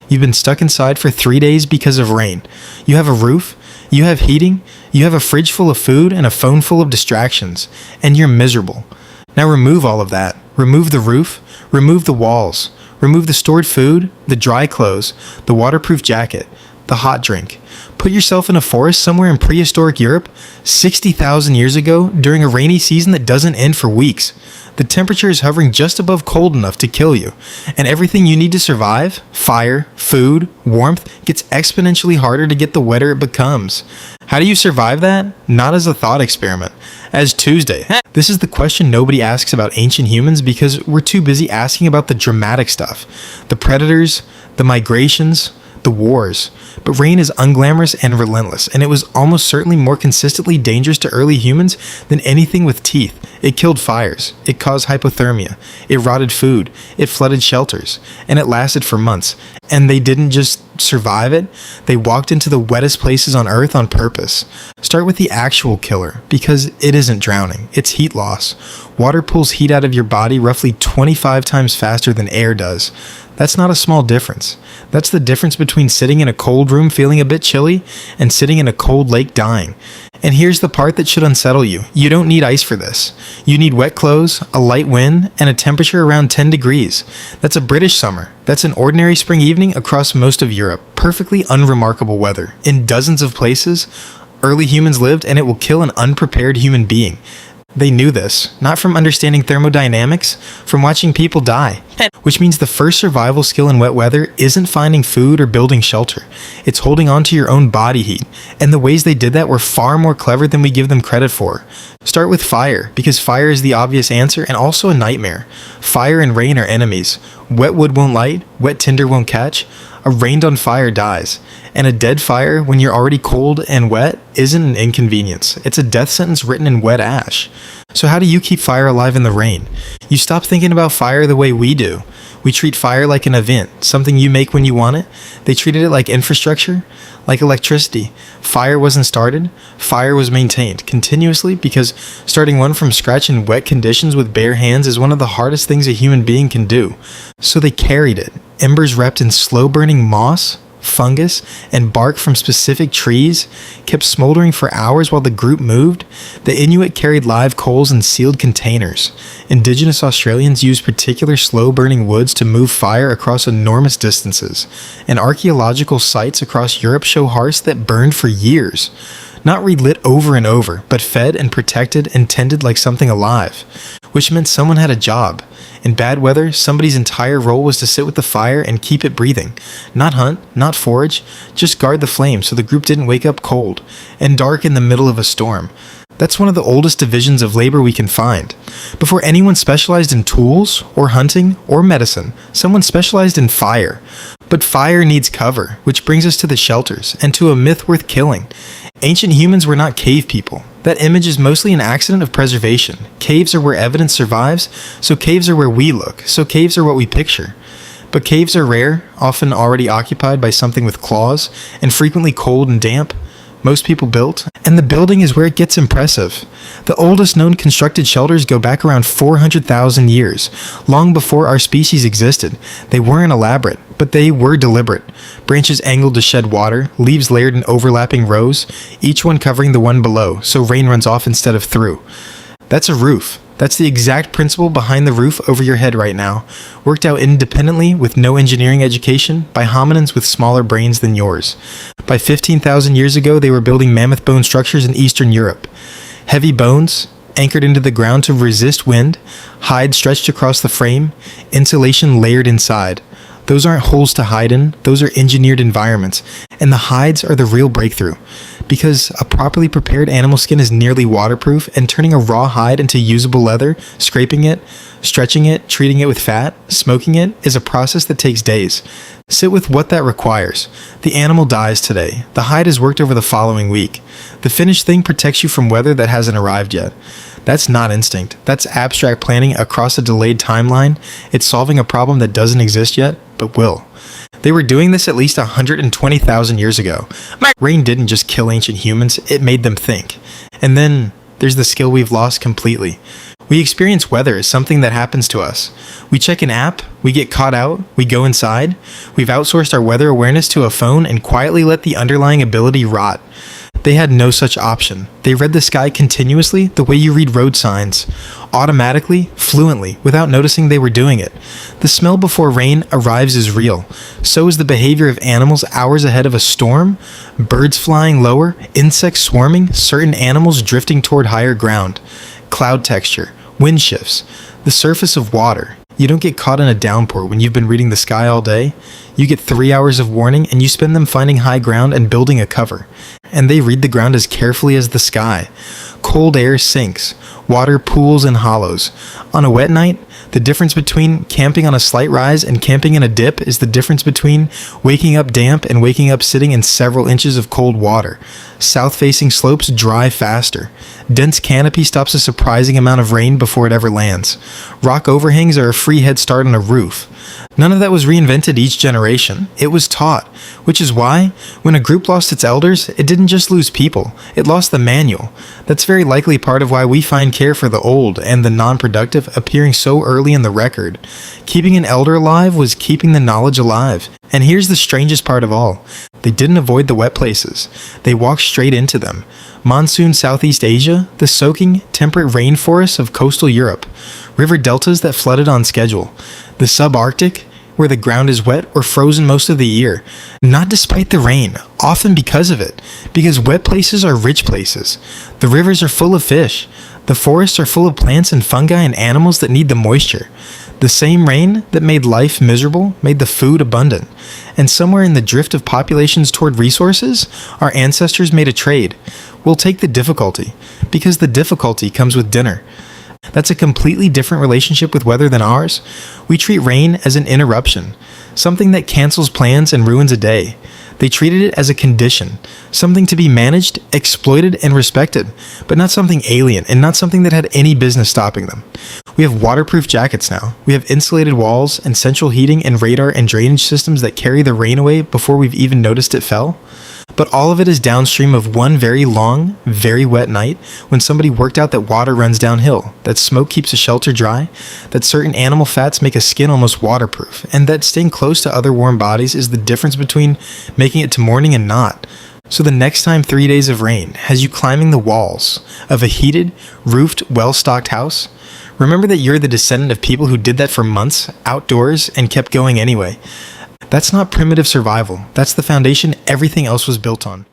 You've been stuck inside for 3 days because of rain. You have a roof, you have heating, you have a fridge full of food and a phone full of distractions, and you're miserable. Now remove all of that. Remove the roof, remove the walls, remove the stored food, the dry clothes, the waterproof jacket, the hot drink. Put yourself in a forest somewhere in prehistoric Europe 60,000 years ago during a rainy season that doesn't end for weeks. The temperature is hovering just above cold enough to kill you, and everything you need to survive, fire, food, warmth, gets exponentially harder to get the wetter it becomes. How do you survive that? Not as a thought experiment. As Tuesday. This is the question nobody asks about ancient humans because we're too busy asking about the dramatic stuff. The predators, the migrations, the wars. But rain is unglamorous and relentless, and it was almost certainly more consistently dangerous to early humans than anything with teeth. It killed fires, it caused hypothermia, it rotted food, it flooded shelters, and it lasted for months. And they didn't just survive it, they walked into the wettest places on Earth on purpose. Start with the actual killer, because it isn't drowning, it's heat loss. Water pulls heat out of your body roughly 25 times faster than air does. That's not a small difference. That's the difference between sitting in a cold room feeling a bit chilly and sitting in a cold lake dying. And here's the part that should unsettle you. You don't need ice for this. You need wet clothes, a light wind, and a temperature around 10 degrees. That's a British summer. That's an ordinary spring evening across most of Europe. Perfectly unremarkable weather. In dozens of places, early humans lived, and it will kill an unprepared human being. They knew this, not from understanding thermodynamics, from watching people die. Which means the first survival skill in wet weather isn't finding food or building shelter. It's holding on to your own body heat, and the ways they did that were far more clever than we give them credit for. Start with fire, because fire is the obvious answer and also a nightmare. Fire and rain are enemies. Wet wood won't light, wet tinder won't catch. A rained on fire dies, and a dead fire, when you're already cold and wet, isn't an inconvenience. It's a death sentence written in wet ash. So how do you keep fire alive in the rain? You stop thinking about fire the way we do. We treat fire like an event, something you make when you want it. They treated it like infrastructure, like electricity. Fire wasn't started, fire was maintained continuously, because starting one from scratch in wet conditions with bare hands is one of the hardest things a human being can do. So they carried it, embers wrapped in slow-burning moss, fungus, and bark from specific trees, kept smoldering for hours while the group moved. The Inuit carried live coals in sealed containers. Indigenous Australians used particular slow-burning woods to move fire across enormous distances. And archaeological sites across Europe show hearths that burned for years. Not relit over and over, but fed and protected and tended like something alive. Which meant someone had a job. In bad weather, somebody's entire role was to sit with the fire and keep it breathing. Not hunt, not forage, just guard the flame so the group didn't wake up cold and dark in the middle of a storm. That's one of the oldest divisions of labor we can find. Before anyone specialized in tools, or hunting, or medicine, someone specialized in fire. But fire needs cover, which brings us to the shelters, and to a myth worth killing. Ancient humans were not cave people. That image is mostly an accident of preservation. Caves are where evidence survives, so caves are where we look, so caves are what we picture. But caves are rare, often already occupied by something with claws, and frequently cold and damp. Most people built, and the building is where it gets impressive. The oldest known constructed shelters go back around 400,000 years, long before our species existed. They weren't elaborate, but they were deliberate. Branches angled to shed water, leaves layered in overlapping rows, each one covering the one below, so rain runs off instead of through. That's a roof. That's the exact principle behind the roof over your head right now, worked out independently with no engineering education by hominins with smaller brains than yours. By 15,000 years ago, they were building mammoth bone structures in Eastern Europe. Heavy bones, anchored into the ground to resist wind, hide stretched across the frame, insulation layered inside. Those aren't holes to hide in, those are engineered environments, and the hides are the real breakthrough. Because a properly prepared animal skin is nearly waterproof, and turning a raw hide into usable leather, scraping it, stretching it, treating it with fat, smoking it, is a process that takes days. Sit with what that requires. The animal dies today. The hide is worked over the following week. The finished thing protects you from weather that hasn't arrived yet. That's not instinct. That's abstract planning across a delayed timeline. It's solving a problem that doesn't exist yet, but will. They were doing this at least 120,000 years ago. Rain didn't just kill ancient humans, it made them think. And then there's the skill we've lost completely. We experience weather as something that happens to us. We check an app, we get caught out, we go inside. We've outsourced our weather awareness to a phone and quietly let the underlying ability rot. They had no such option. They read the sky continuously the way you read road signs, automatically, fluently, without noticing they were doing it. The smell before rain arrives is real. So is the behavior of animals hours ahead of a storm, birds flying lower, insects swarming, certain animals drifting toward higher ground, cloud texture, wind shifts, the surface of water. You don't get caught in a downpour when you've been reading the sky all day. You get 3 hours of warning and you spend them finding high ground and building a cover. And they read the ground as carefully as the sky. Cold air sinks. Water pools and hollows. On a wet night, the difference between camping on a slight rise and camping in a dip is the difference between waking up damp and waking up sitting in several inches of cold water. South-facing slopes dry faster. Dense canopy stops a surprising amount of rain before it ever lands. Rock overhangs are a free head start on a roof. None of that was reinvented each generation. It was taught, which is why, when a group lost its elders, it didn't just lose people, it lost the manual. That's very likely part of why we find care for the old and the non-productive appearing so early in the record. Keeping an elder alive was keeping the knowledge alive. And here's the strangest part of all. They didn't avoid the wet places. They walked straight into them. Monsoon Southeast Asia, the soaking, temperate rainforests of coastal Europe, river deltas that flooded on schedule, the subarctic, where the ground is wet or frozen most of the year, not despite the rain, often because of it, because wet places are rich places. The rivers are full of fish. The forests are full of plants and fungi and animals that need the moisture. The same rain that made life miserable made the food abundant. And somewhere in the drift of populations toward resources, our ancestors made a trade. We'll take the difficulty, because the difficulty comes with dinner. That's a completely different relationship with weather than ours. We treat rain as an interruption, something that cancels plans and ruins a day. They treated it as a condition, something to be managed, exploited, and respected, but not something alien and not something that had any business stopping them. We have waterproof jackets now. We have insulated walls and central heating and radar and drainage systems that carry the rain away before we've even noticed it fell. But all of it is downstream of one very long, very wet night when somebody worked out that water runs downhill, that smoke keeps a shelter dry, that certain animal fats make a skin almost waterproof, and that staying close to other warm bodies is the difference between making it to morning and not. So the next time 3 days of rain has you climbing the walls of a heated, roofed, well-stocked house, remember that you're the descendant of people who did that for months, outdoors, and kept going anyway. That's not primitive survival. That's the foundation everything else was built on.